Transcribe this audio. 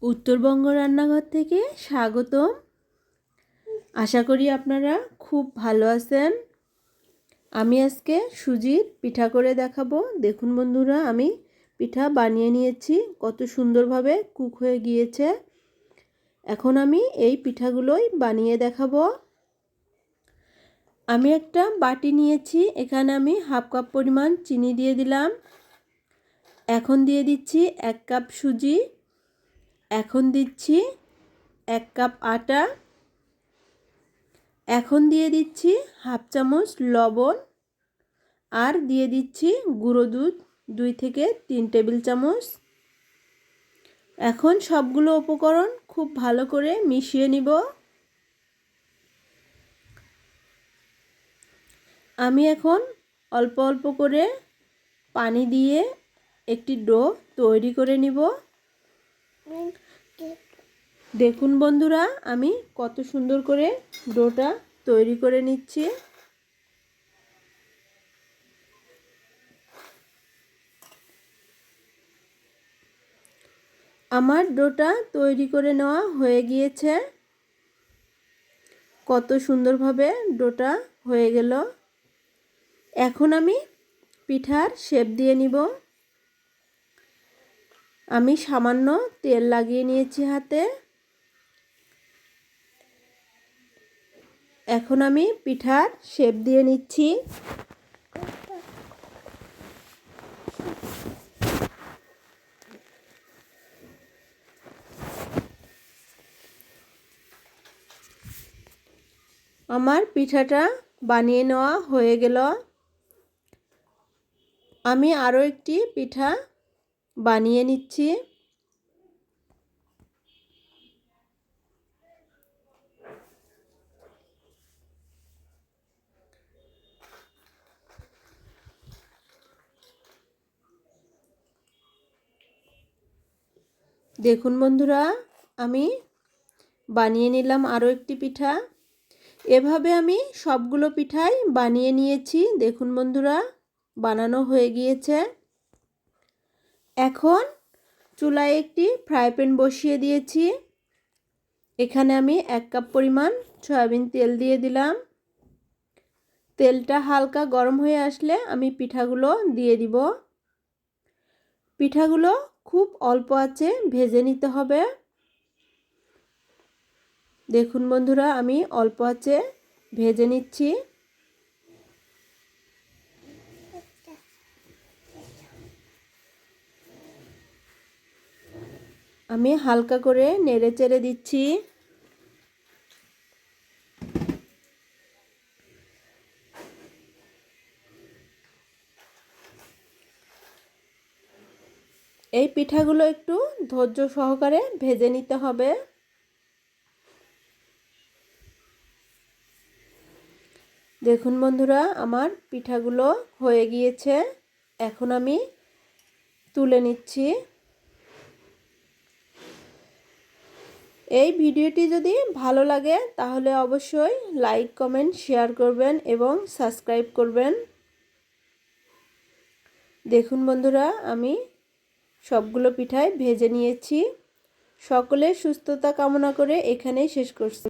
উত্তরবঙ্গ রান্নাঘর থেকে স্বাগতম। আশা করি আপনারা খুব ভালো আছেন। আমি আজকে সুজির পিঠা করে দেখাবো। দেখুন বন্ধুরা, আমি পিঠা বানিয়ে নিয়েছি, কত সুন্দরভাবে কুক হয়ে গিয়েছে। এখন আমি এই পিঠাগুলোই বানিয়ে দেখাবো। আমি একটা বাটি নিয়েছি, এখানে আমি হাফ কাপ পরিমাণ চিনি দিয়ে দিলাম। এখন দিয়ে দিচ্ছি 1 কাপ সুজি। এখন দিচ্ছি 1 কাপ আটা। এখন দিয়ে দিচ্ছি হাফ চামচ লবণ আর দিয়ে দিচ্ছি গুঁড়ো দুধ 2 থেকে 3 টেবিল চামচ। এখন সবগুলো উপকরণ খুব ভালো করে মিশিয়ে নিব। আমি এখন অল্প অল্প করে পানি দিয়ে একটি ডো তৈরি করে নিব। দেখুন বন্ধুরা, আমি কত সুন্দর করে ডোটা তৈরি করে নিচ্ছি। আমার ডোটা তৈরি করে নেওয়া হয়ে গিয়েছে। কত সুন্দরভাবে ডোটা হয়ে গেল। এখন আমি পিঠার শেপ দিয়ে নিব। আমি সামান্য তেল লাগিয়ে নিয়েছি হাতে। এখন আমি পিঠার শেপ দিয়ে নিচ্ছি। আমার পিঠাটা বানিয়ে নেওয়া হয়ে গেল। আমি আরও একটি পিঠা বানিয়ে নিচ্ছি। দেখুন বন্ধুরা, আমি বানিয়ে নিলাম আরও একটি পিঠা। এভাবে আমি সবগুলো পিঠাই বানিয়ে নিয়েছি। দেখুন বন্ধুরা, বানানো হয়ে গিয়েছে। এখন চুলায় একটি ফ্রাই প্যান বসিয়ে দিয়েছি। এখানে আমি 1 কাপ পরিমাণ সয়াবিন তেল দিয়ে দিলাম। তেলটা হালকা গরম হয়ে আসলে আমি পিঠাগুলো দিয়ে দিব। পিঠাগুলো খুব অল্প আঁচে ভেজে নিতে হবে। দেখুন বন্ধুরা, আমি অল্প আঁচে ভেজে নিচ্ছি। আমি হালকা করে নেড়ে চেড়ে দিচ্ছি। এই পিঠাগুলো একটু ধৈর্য সহকারে ভেজে নিতে হবে। দেখুন বন্ধুরা, আমার পিঠাগুলো হয়ে গিয়েছে। এখন আমি তুলে নিচ্ছি। এই ভিডিওটি যদি ভালো লাগে তাহলে অবশ্যই লাইক, কমেন্ট, শেয়ার করবেন এবং সাবস্ক্রাইব করবেন। দেখুন বন্ধুরা, আমি সবগুলো পিঠাই ভেজে নিয়েছি। সকলের সুস্থতা কামনা করে এখানেই শেষ করছি।